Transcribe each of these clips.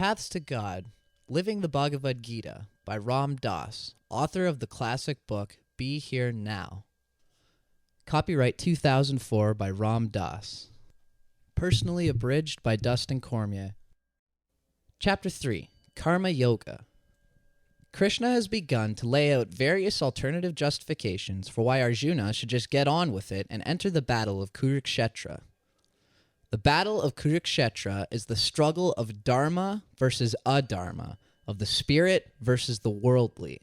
Paths to God, Living the Bhagavad Gita by Ram Dass, author of the classic book Be Here Now. Copyright 2004 by Ram Dass. Personally abridged by Dustin Cormier. Chapter 3, Karma Yoga. Krishna has begun to lay out various alternative justifications for why Arjuna should just get on with it and enter the battle of Kurukshetra. The battle of Kurukshetra is the struggle of dharma versus adharma, of the spirit versus the worldly.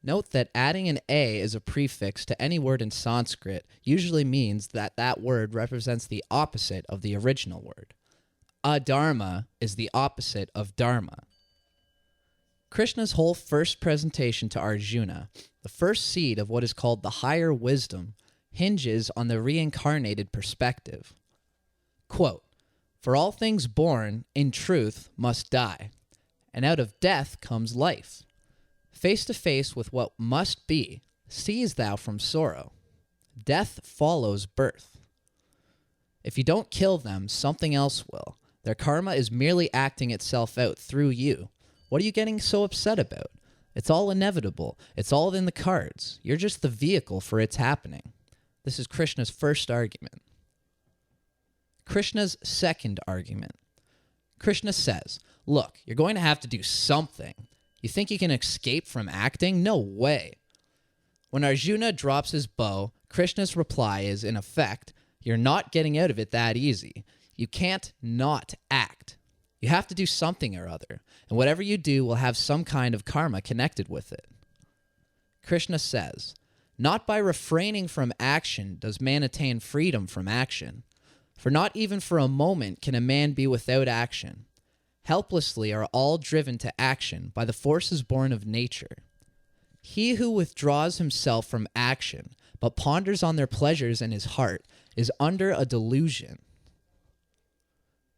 Note that adding an A as a prefix to any word in Sanskrit usually means that that word represents the opposite of the original word. Adharma is the opposite of dharma. Krishna's whole first presentation to Arjuna, the first seed of what is called the higher wisdom, hinges on the reincarnated perspective. Quote, "For all things born, in truth, must die, and out of death comes life. Face to face with what must be, cease thou from sorrow. Death follows birth. If you don't kill them, something else will. Their karma is merely acting itself out through you. What are you getting so upset about? It's all inevitable. It's all in the cards. You're just the vehicle for its happening." This is Krishna's first argument. Krishna's second argument. Krishna says, look, you're going to have to do something. You think you can escape from acting? No way. When Arjuna drops his bow, Krishna's reply is, in effect, you're not getting out of it that easy. You can't not act. You have to do something or other, and whatever you do will have some kind of karma connected with it. Krishna says, not by refraining from action does man attain freedom from action. For not even for a moment can a man be without action. Helplessly are all driven to action by the forces born of nature. He who withdraws himself from action, but ponders on their pleasures in his heart, is under a delusion.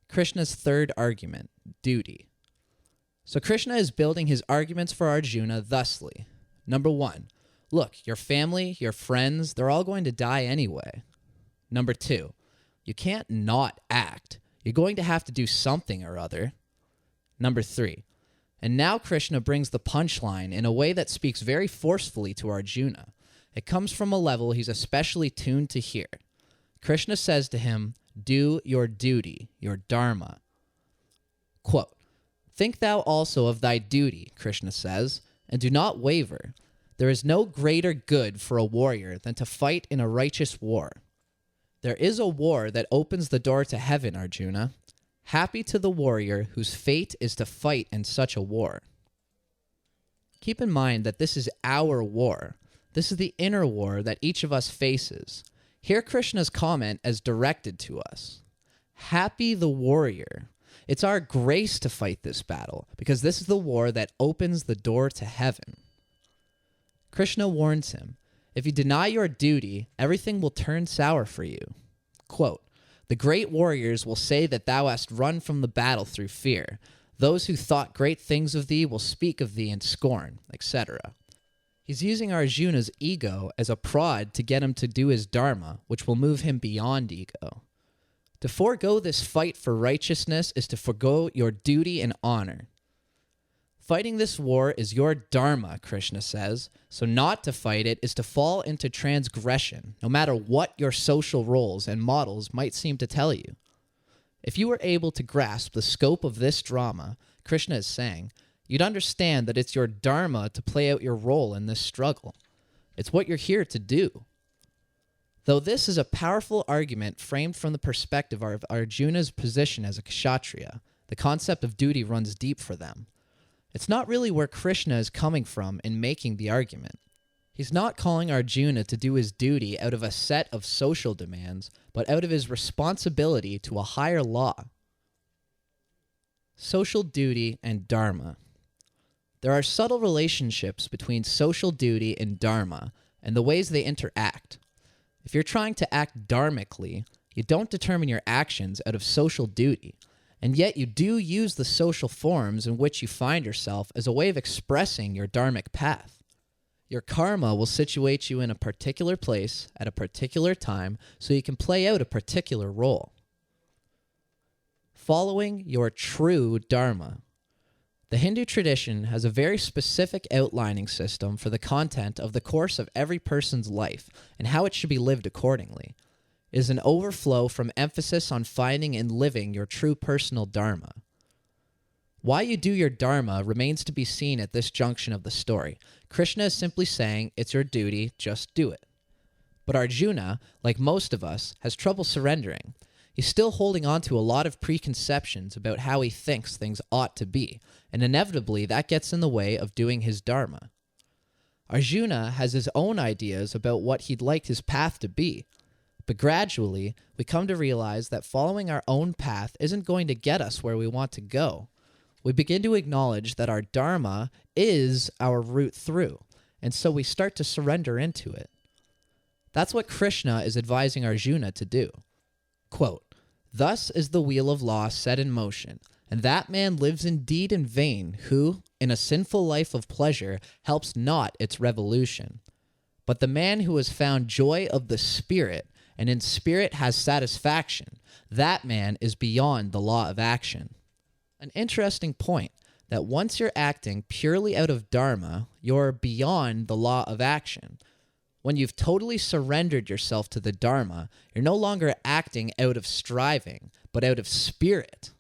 Krishna's third argument, duty. So Krishna is building his arguments for Arjuna thusly. Number 1, look, your family, your friends, they're all going to die anyway. Number 2, you can't not act. You're going to have to do something or other. Number 3, and now Krishna brings the punchline in a way that speaks very forcefully to Arjuna. It comes from a level he's especially tuned to hear. Krishna says to him, do your duty, your dharma. Quote, think thou also of thy duty, Krishna says, and do not waver. There is no greater good for a warrior than to fight in a righteous war. There is a war that opens the door to heaven, Arjuna. Happy to the warrior whose fate is to fight in such a war. Keep in mind that this is our war. This is the inner war that each of us faces. Hear Krishna's comment as directed to us. Happy the warrior. It's our grace to fight this battle, because this is the war that opens the door to heaven. Krishna warns him, if you deny your duty, everything will turn sour for you. Quote, the great warriors will say that thou hast run from the battle through fear. Those who thought great things of thee will speak of thee in scorn, etc. He's using Arjuna's ego as a prod to get him to do his dharma, which will move him beyond ego. To forego this fight for righteousness is to forgo your duty and honor. Fighting this war is your dharma, Krishna says, so not to fight it is to fall into transgression, no matter what your social roles and models might seem to tell you. If you were able to grasp the scope of this drama, Krishna is saying, you'd understand that it's your dharma to play out your role in this struggle. It's what you're here to do. Though this is a powerful argument framed from the perspective of Arjuna's position as a kshatriya, the concept of duty runs deep for them. It's not really where Krishna is coming from in making the argument. He's not calling Arjuna to do his duty out of a set of social demands, but out of his responsibility to a higher law. Social duty and dharma. There are subtle relationships between social duty and dharma and the ways they interact. If you're trying to act dharmically, you don't determine your actions out of social duty. And yet you do use the social forms in which you find yourself as a way of expressing your dharmic path. Your karma will situate you in a particular place at a particular time so you can play out a particular role. following your true dharma. The Hindu tradition has a very specific outlining system for the content of the course of every person's life and how it should be lived accordingly. It is an overflow from emphasis on finding and living your true personal dharma. Why you do your dharma remains to be seen at this junction of the story. Krishna is simply saying, it's your duty, just do it. But Arjuna, like most of us, has trouble surrendering. He's still holding on to a lot of preconceptions about how he thinks things ought to be, and inevitably that gets in the way of doing his dharma. Arjuna has his own ideas about what he'd like his path to be, but gradually we come to realize that following our own path isn't going to get us where we want to go. We begin to acknowledge that our dharma is our route through, and so we start to surrender into it. That's what Krishna is advising Arjuna to do. Quote, "Thus is the wheel of law set in motion, and that man lives indeed in vain who, in a sinful life of pleasure, helps not its revolution. But the man who has found joy of the spirit, and in spirit has satisfaction, that man is beyond the law of action." An interesting point, that once you're acting purely out of dharma, you're beyond the law of action. When you've totally surrendered yourself to the dharma, you're no longer acting out of striving, but out of spirit.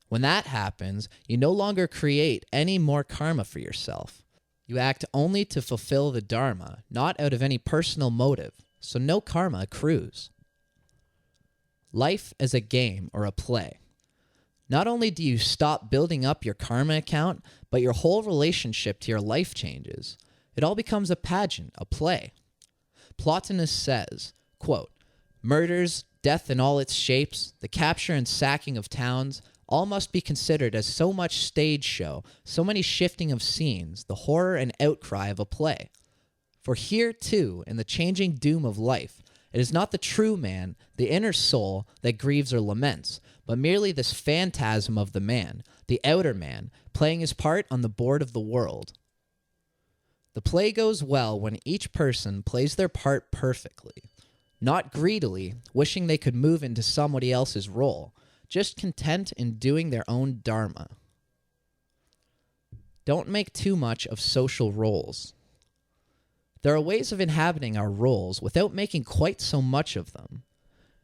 When that happens, you no longer create any more karma for yourself. You act only to fulfill the dharma, not out of any personal motive, so no karma accrues. Life as a game or a play. Not only do you stop building up your karma account, but your whole relationship to your life changes. It all becomes a pageant, a play. Plotinus says, quote, "Murders, death in all its shapes, the capture and sacking of towns, all must be considered as so much stage show, so many shifting of scenes, the horror and outcry of a play. For here, too, in the changing doom of life, it is not the true man, the inner soul, that grieves or laments, but merely this phantasm of the man, the outer man, playing his part on the board of the world. The play goes well when each person plays their part perfectly, not greedily, wishing they could move into somebody else's role, just content in doing their own dharma. Don't make too much of social roles. There are ways of inhabiting our roles without making quite so much of them.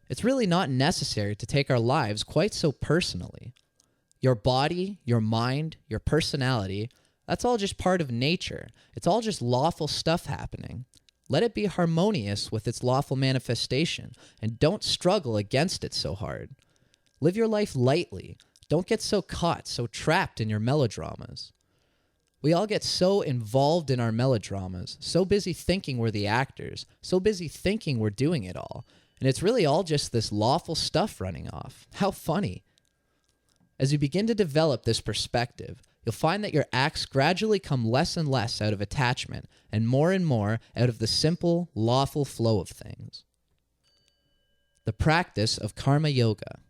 It's really not necessary to take our lives quite so personally. Your body, your mind, your personality, that's all just part of nature. It's all just lawful stuff happening. Let it be harmonious with its lawful manifestation, and don't struggle against it so hard. Live your life lightly. Don't get so caught, so trapped in your melodramas. We all get so involved in our melodramas, so busy thinking we're the actors, so busy thinking we're doing it all, and it's really all just this lawful stuff running off. How funny. As you begin to develop this perspective, you'll find that your acts gradually come less and less out of attachment and more out of the simple, lawful flow of things. The practice of karma yoga.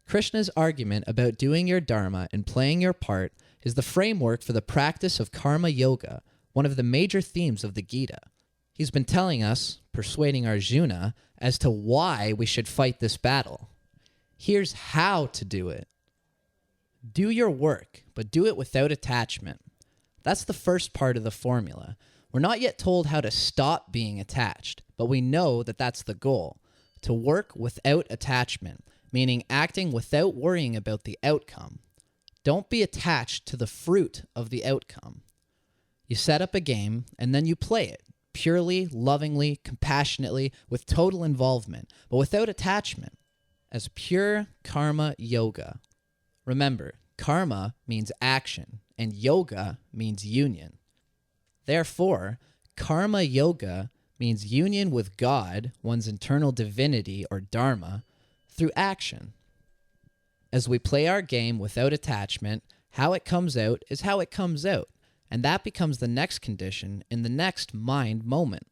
Krishna's argument about doing your dharma and playing your part is the framework for the practice of karma yoga, one of the major themes of the Gita. He's been telling us, persuading Arjuna, as to why we should fight this battle. Here's how to do it. Do your work, but do it without attachment. That's the first part of the formula. We're not yet told how to stop being attached, but we know that that's the goal. To work without attachment, meaning acting without worrying about the outcome. Don't be attached to the fruit of the outcome. You set up a game, and then you play it, purely, lovingly, compassionately, with total involvement, but without attachment, as pure karma yoga. Remember, karma means action, and yoga means union. Therefore, karma yoga means union with God, one's internal divinity or dharma, through action. As we play our game without attachment, how it comes out is how it comes out, and that becomes the next condition in the next mind moment.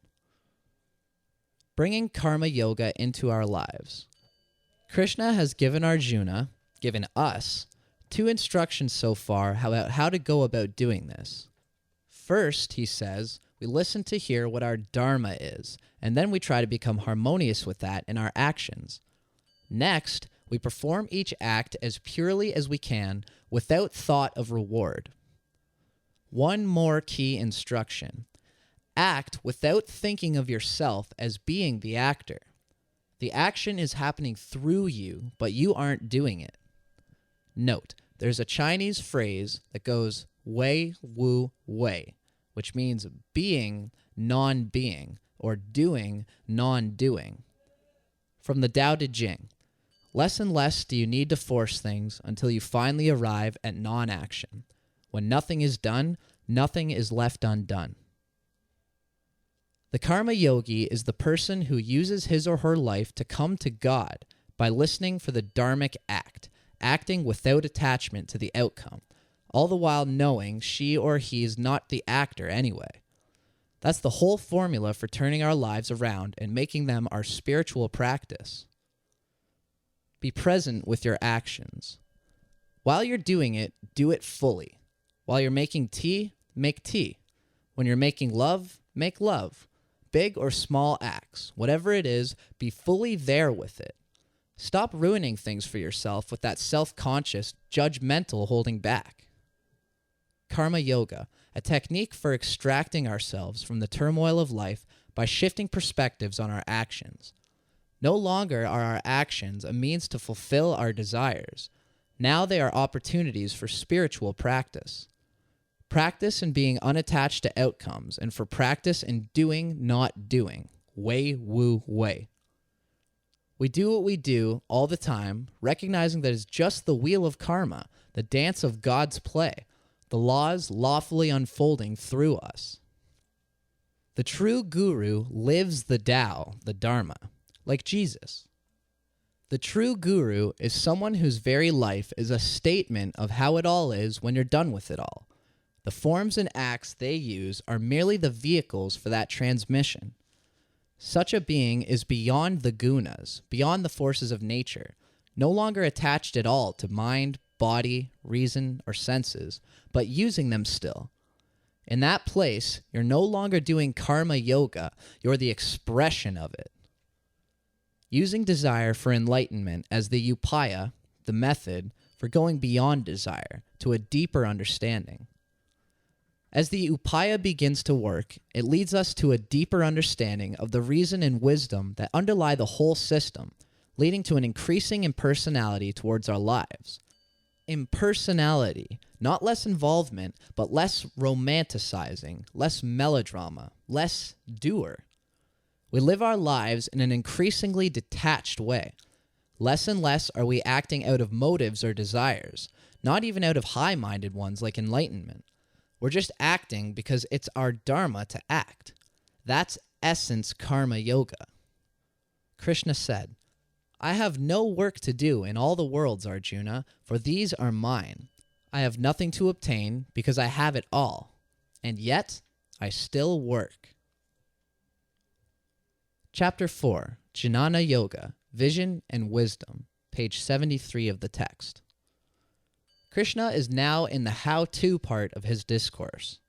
Bringing karma yoga into our lives. Krishna has given Arjuna, given us, 2 instructions so far about how to go about doing this. First, he says, we listen to hear what our dharma is, and then we try to become harmonious with that in our actions. Next, We perform each act as purely as we can without thought of reward. One more key instruction. Act without thinking of yourself as being the actor. The action is happening through you, but you aren't doing it. Note, there's a Chinese phrase that goes wei wu wei, which means being non-being or doing non-doing. From the Tao Te Ching, less and less do you need to force things until you finally arrive at non-action. When nothing is done, nothing is left undone. The karma yogi is the person who uses his or her life to come to God by listening for the dharmic act, acting without attachment to the outcome, all the while knowing she or he is not the actor anyway. That's the whole formula for turning our lives around and making them our spiritual practice. Be present with your actions. While you're doing it, do it fully. While you're making tea, make tea. When you're making love, make love. Big or small acts, whatever it is, be fully there with it. Stop ruining things for yourself with that self-conscious, judgmental holding back. Karma Yoga, a technique for extracting ourselves from the turmoil of life by shifting perspectives on our actions. No longer are our actions a means to fulfill our desires. Now they are opportunities for spiritual practice. Practice in being unattached to outcomes, and for practice in doing, not doing. Wei wu wei. We do what we do all the time, recognizing that it's just the wheel of karma, the dance of God's play, the laws lawfully unfolding through us. The true guru lives the Tao, the Dharma, like Jesus. The true guru is someone whose very life is a statement of how it all is when you're done with it all. The forms and acts they use are merely the vehicles for that transmission. Such a being is beyond the gunas, beyond the forces of nature, no longer attached at all to mind, body, reason, or senses, but using them still. In that place, you're no longer doing karma yoga, you're the expression of it. Using desire for enlightenment as the upaya, the method, for going beyond desire to a deeper understanding. As the upaya begins to work, it leads us to a deeper understanding of the reason and wisdom that underlie the whole system, leading to an increasing impersonality towards our lives. Impersonality, not less involvement, but less romanticizing, less melodrama, less doer. We live our lives in an increasingly detached way. Less and less are we acting out of motives or desires, not even out of high-minded ones like enlightenment. We're just acting because it's our dharma to act. That's essence karma yoga. Krishna said, I have no work to do in all the worlds, Arjuna, for these are mine. I have nothing to obtain because I have it all, and yet I still work. Chapter 4, Jnana Yoga, Vision and Wisdom, page 73 of the text. Krishna is now in the how-to part of his discourse.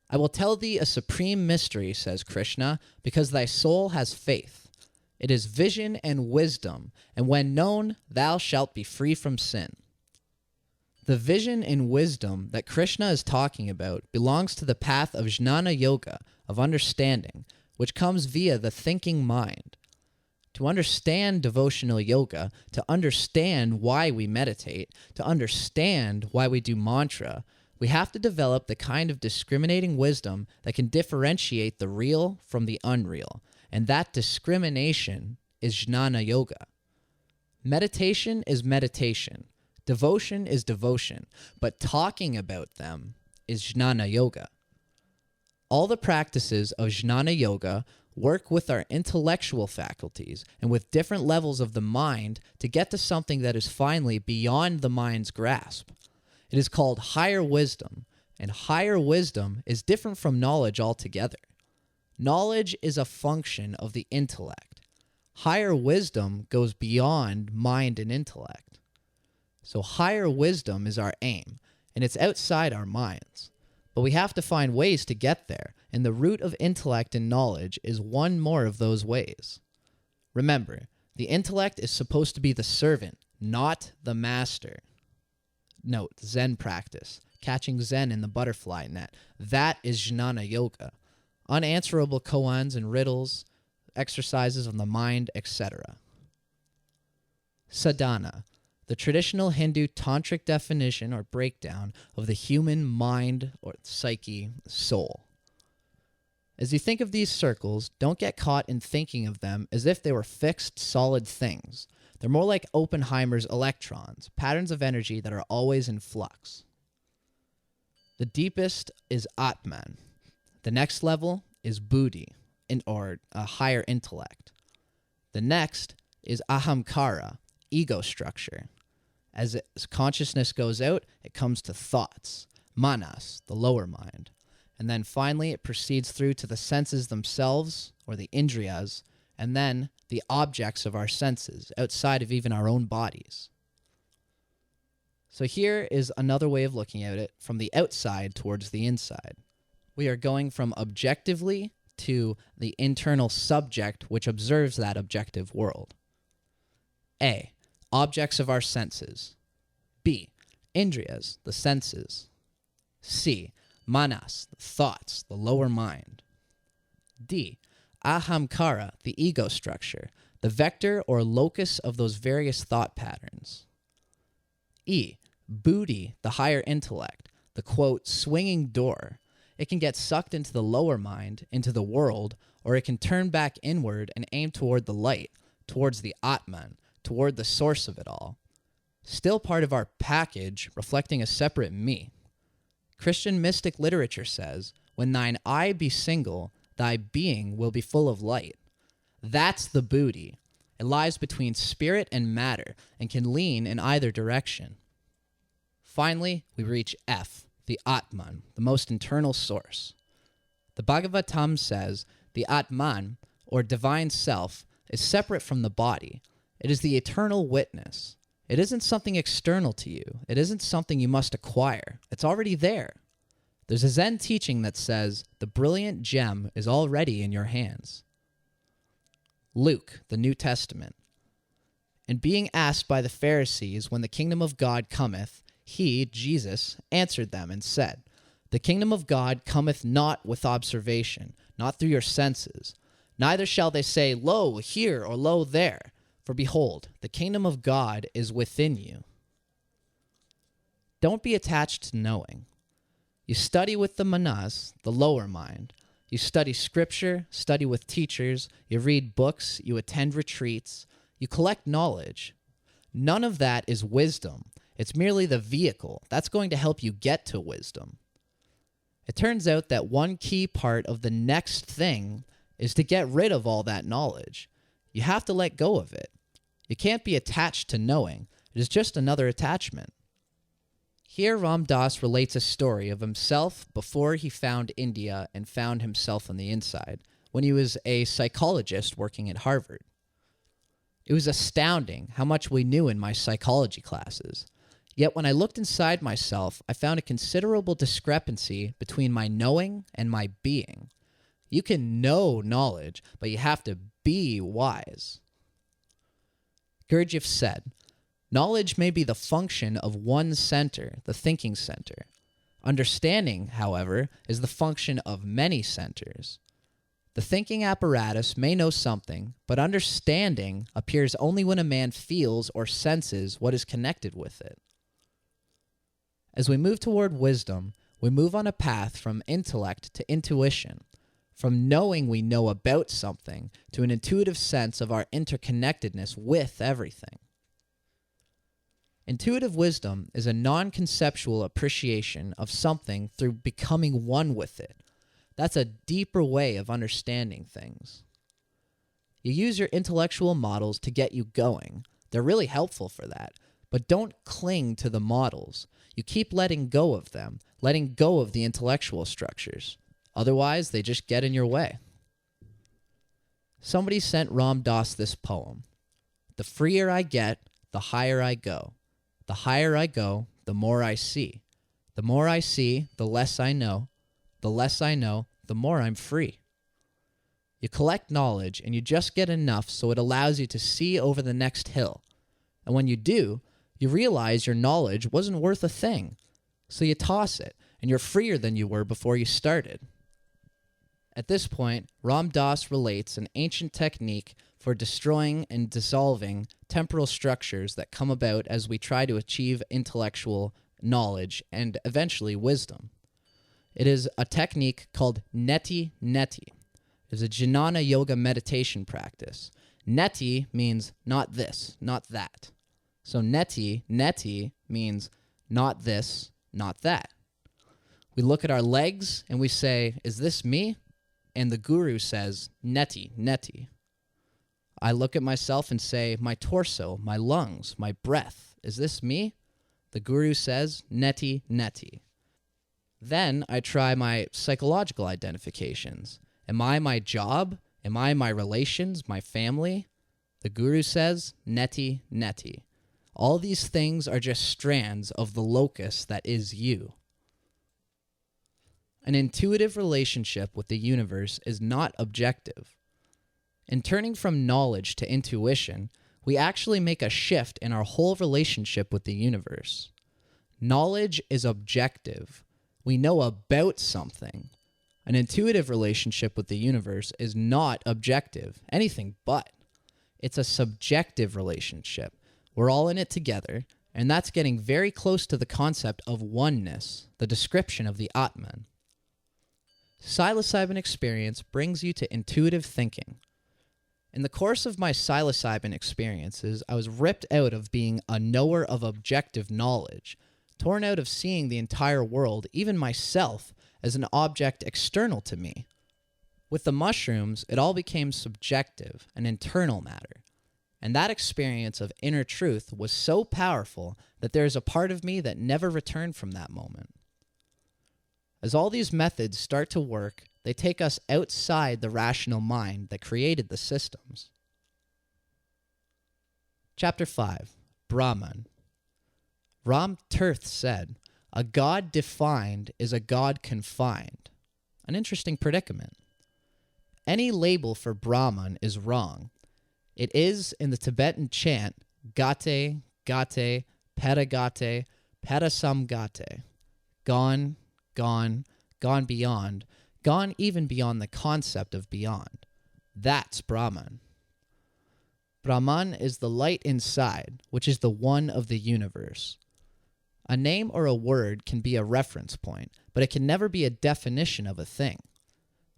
I will tell thee a supreme mystery, says Krishna, because thy soul has faith. It is vision and wisdom, and when known, thou shalt be free from sin. The vision and wisdom that Krishna is talking about belongs to the path of Jnana Yoga, of understanding, which comes via the thinking mind. To understand devotional yoga, to understand why we meditate, to understand why we do mantra, we have to develop the kind of discriminating wisdom that can differentiate the real from the unreal, and that discrimination is Jnana Yoga. Meditation is meditation, devotion is devotion, but talking about them is Jnana Yoga. All the practices of Jnana Yoga work with our intellectual faculties and with different levels of the mind to get to something that is finally beyond the mind's grasp. It is called higher wisdom, and higher wisdom is different from knowledge altogether. Knowledge is a function of the intellect. Higher wisdom goes beyond mind and intellect. So higher wisdom is our aim, and it's outside our minds. But we have to find ways to get there, and the root of intellect and knowledge is one more of those ways. Remember, the intellect is supposed to be the servant, not the master. Note, Zen practice, catching Zen in the butterfly net. That is jnana yoga. Unanswerable koans and riddles, exercises of the mind, etc. Sadhana, the traditional Hindu tantric definition or breakdown of the human mind or psyche, soul. As you think of these circles, don't get caught in thinking of them as if they were fixed, solid things. They're more like Oppenheimer's electrons, patterns of energy that are always in flux. The deepest is Atman. The next level is Buddhi, or a higher intellect. The next is Ahamkara, ego structure. As consciousness goes out, it comes to thoughts, manas, the lower mind. And then finally, it proceeds through to the senses themselves, or the indriyas, and then the objects of our senses, outside of even our own bodies. So here is another way of looking at it from the outside towards the inside. We are going from objectively to the internal subject which observes that objective world. A, objects of our senses. B, indriyas, the senses. C, manas, the thoughts, the lower mind. D, ahamkara, the ego structure, the vector or locus of those various thought patterns. E, buddhi, the higher intellect, the quote, swinging door. It can get sucked into the lower mind, into the world, or it can turn back inward and aim toward the light, towards the Atman, toward the source of it all. Still part of our package, reflecting a separate me. Christian mystic literature says, when thine eye be single, thy being will be full of light. That's the buddhi. It lies between spirit and matter and can lean in either direction. Finally, we reach F, the Atman, the most internal source. The Bhagavatam says the Atman, or divine self, is separate from the body. It is the eternal witness. It isn't something external to you. It isn't something you must acquire. It's already there. There's a Zen teaching that says the brilliant gem is already in your hands. Luke, the New Testament. And being asked by the Pharisees when the kingdom of God cometh, he, Jesus, answered them and said, the kingdom of God cometh not with observation, not through your senses. Neither shall they say, lo, here, or lo, there. For behold, the kingdom of God is within you. Don't be attached to knowing. You study with the manas, the lower mind. You study scripture, study with teachers, you read books, you attend retreats, you collect knowledge. None of that is wisdom. It's merely the vehicle. That's going to help you get to wisdom. It turns out that one key part of the next thing is to get rid of all that knowledge. You have to let go of it. You can't be attached to knowing. It is just another attachment. Here Ram Dass relates a story of himself before he found India and found himself on the inside, when he was a psychologist working at Harvard. It was astounding how much we knew in my psychology classes. Yet when I looked inside myself, I found a considerable discrepancy between my knowing and my being. You can know knowledge, but you have to be wise. Gurdjieff said, knowledge may be the function of one center, the thinking center. Understanding, however, is the function of many centers. The thinking apparatus may know something, but understanding appears only when a man feels or senses what is connected with it. As we move toward wisdom, we move on a path from intellect to intuition, from knowing we know about something to an intuitive sense of our interconnectedness with everything. Intuitive wisdom is a non-conceptual appreciation of something through becoming one with it. That's a deeper way of understanding things. You use your intellectual models to get you going. They're really helpful for that. But don't cling to the models. You keep letting go of them, letting go of the intellectual structures. Otherwise, they just get in your way. Somebody sent Ram Dass this poem. The freer I get, the higher I go. The higher I go, the more I see. The more I see, the less I know. The less I know, the more I'm free. You collect knowledge and you just get enough so it allows you to see over the next hill. And when you do, you realize your knowledge wasn't worth a thing. So you toss it, and you're freer than you were before you started. At this point, Ram Dass relates an ancient technique for destroying and dissolving temporal structures that come about as we try to achieve intellectual knowledge and eventually wisdom. It is a technique called neti neti. It is a jnana yoga meditation practice. Neti means not this, not that. So neti means not this, not that. We look at our legs and we say, is this me? And the guru says, neti. I look at myself and say, my torso, my lungs, my breath, is this me? The guru says, neti. Then I try my psychological identifications. Am I my job? Am I my relations, my family? The guru says, neti. All these things are just strands of the locus that is you. An intuitive relationship with the universe is not objective. In turning from knowledge to intuition, we actually make a shift in our whole relationship with the universe. Knowledge is objective. We know about something. An intuitive relationship with the universe is not objective, anything but. It's a subjective relationship. We're all in it together, and that's getting very close to the concept of oneness, the description of the Atman. Psilocybin experience brings you to intuitive thinking. In the course of my psilocybin experiences, I was ripped out of being a knower of objective knowledge, torn out of seeing the entire world, even myself, as an object external to me. With the mushrooms, it all became subjective, an internal matter. And that experience of inner truth was so powerful that there is a part of me that never returned from that moment. As all these methods start to work, they take us outside the rational mind that created the systems. Chapter 5, Brahman. Ram Tirth said, a god defined is a god confined. An interesting predicament. Any label for Brahman is wrong. It is, in the Tibetan chant, gate, gate, pedagate, pedasamgate. Gone, gone beyond, gone even beyond the concept of beyond. That's Brahman. Brahman is the light inside, which is the one of the universe. A name or a word can be a reference point, but it can never be a definition of a thing.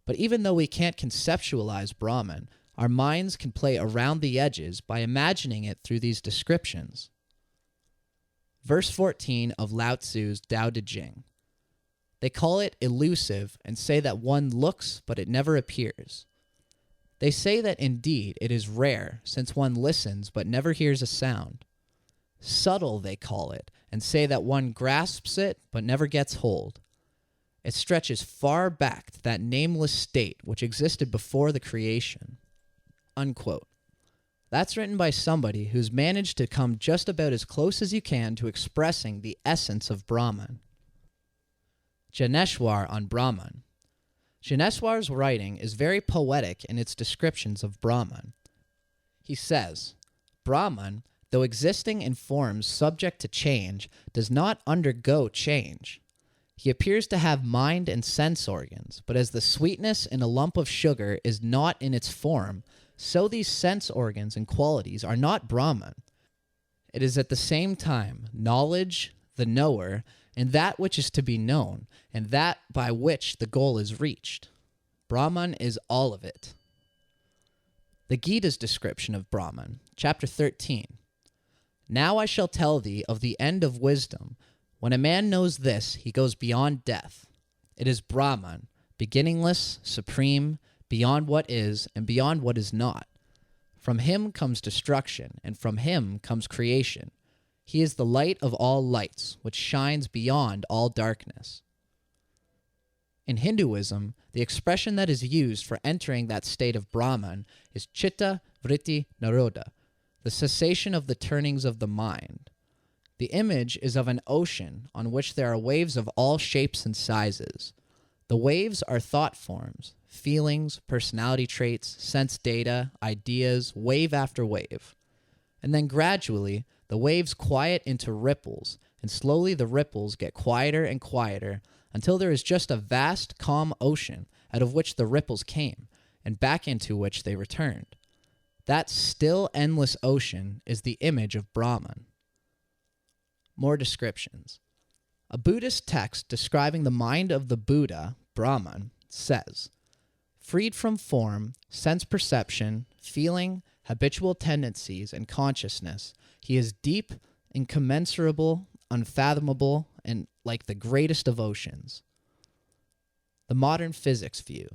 But even though we can't conceptualize Brahman, our minds can play around the edges by imagining it through these descriptions. Verse 14 of Lao Tzu's Tao Te Ching. They call it elusive and say that one looks but it never appears. They say that indeed it is rare, since one listens but never hears a sound. Subtle, they call it, and say that one grasps it but never gets hold. It stretches far back to that nameless state which existed before the creation. Unquote. That's written by somebody who's managed to come just about as close as you can to expressing the essence of Brahman. Janeshwar on Brahman. Janeshwar's writing is very poetic in its descriptions of Brahman. He says, Brahman, though existing in forms subject to change, does not undergo change. He appears to have mind and sense organs, but as the sweetness in a lump of sugar is not in its form, so these sense organs and qualities are not Brahman. It is at the same time knowledge, the knower, and that which is to be known, and that by which the goal is reached. Brahman is all of it. The Gita's description of Brahman, chapter 13. Now I shall tell thee of the end of wisdom. When a man knows this, he goes beyond death. It is Brahman, beginningless, supreme, beyond what is, and beyond what is not. From him comes destruction, and from him comes creation. He is the light of all lights, which shines beyond all darkness. In Hinduism, the expression that is used for entering that state of Brahman is chitta vritti nirodha, the cessation of the turnings of the mind. The image is of an ocean on which there are waves of all shapes and sizes. The waves are thought forms, feelings, personality traits, sense data, ideas, wave after wave. And then gradually, the waves quiet into ripples, and slowly the ripples get quieter and quieter until there is just a vast, calm ocean out of which the ripples came, and back into which they returned. That still, endless ocean is the image of Brahman. More descriptions. A Buddhist text describing the mind of the Buddha, Brahman, says, freed from form, sense perception, feeling, habitual tendencies, and consciousness, he is deep, incommensurable, unfathomable, and like the greatest of oceans. The modern physics view.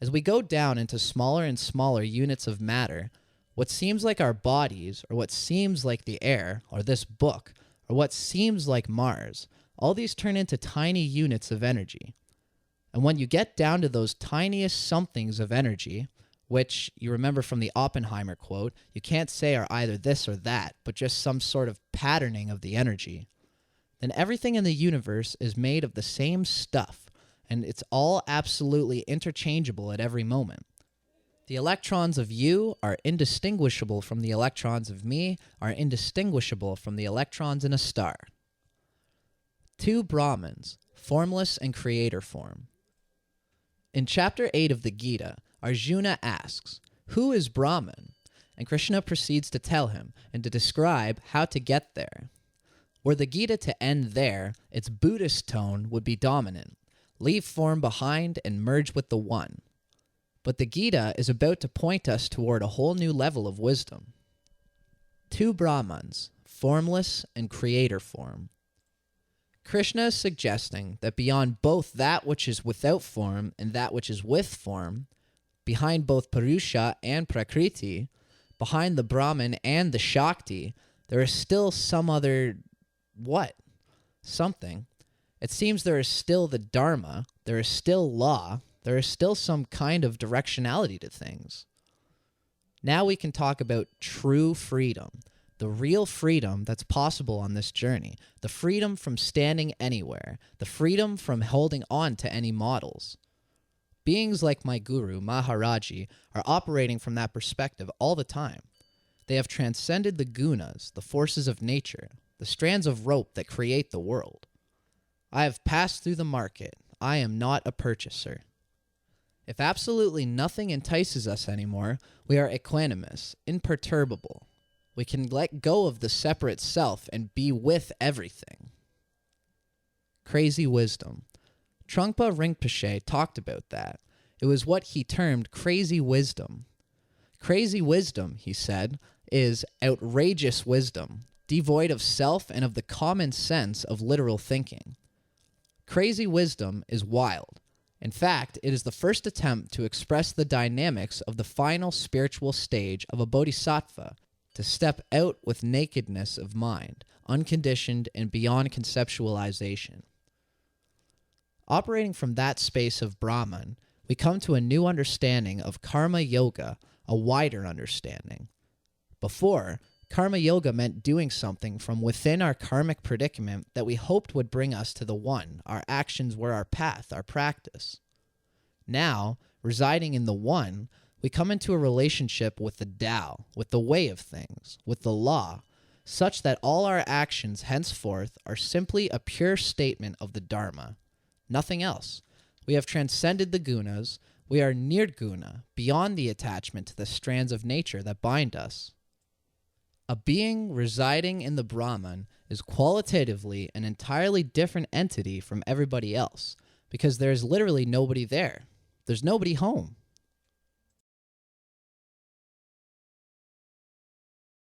As we go down into smaller and smaller units of matter, what seems like our bodies, or what seems like the air, or this book, or what seems like Mars, all these turn into tiny units of energy. And when you get down to those tiniest somethings of energy, which you remember from the Oppenheimer quote, you can't say are either this or that, but just some sort of patterning of the energy, then everything in the universe is made of the same stuff, and it's all absolutely interchangeable at every moment. The electrons of you are indistinguishable from the electrons of me, are indistinguishable from the electrons in a star. Two Brahmans, formless and creator form. In chapter 8 of the Gita, Arjuna asks, "Who is Brahman?" And Krishna proceeds to tell him and to describe how to get there. Were the Gita to end there, its Buddhist tone would be dominant. Leave form behind and merge with the One. But the Gita is about to point us toward a whole new level of wisdom. Two Brahmans, formless and creator form. Krishna is suggesting that beyond both that which is without form and that which is with form, behind both Purusha and Prakriti, behind the Brahman and the Shakti, there is still some other what? Something. It seems there is still the Dharma, there is still law, there is still some kind of directionality to things. Now we can talk about true freedom, the real freedom that's possible on this journey, the freedom from standing anywhere, the freedom from holding on to any models. Beings like my guru, Maharaji, are operating from that perspective all the time. They have transcended the gunas, the forces of nature, the strands of rope that create the world. I have passed through the market. I am not a purchaser. If absolutely nothing entices us anymore, we are equanimous, imperturbable. We can let go of the separate self and be with everything. Crazy wisdom. Trungpa Rinpoche talked about that. It was what he termed crazy wisdom. Crazy wisdom, he said, is outrageous wisdom, devoid of self and of the common sense of literal thinking. Crazy wisdom is wild. In fact, it is the first attempt to express the dynamics of the final spiritual stage of a bodhisattva, to step out with nakedness of mind, unconditioned and beyond conceptualization. Operating from that space of Brahman, we come to a new understanding of karma yoga, a wider understanding. Before, karma yoga meant doing something from within our karmic predicament that we hoped would bring us to the One. Our actions were our path, our practice. Now, residing in the One, we come into a relationship with the Tao, with the way of things, with the law, such that all our actions henceforth are simply a pure statement of the Dharma. Nothing else. We have transcended the gunas. We are nirguna, beyond the attachment to the strands of nature that bind us. A being residing in the Brahman is qualitatively an entirely different entity from everybody else, because there is literally nobody there. There's nobody home.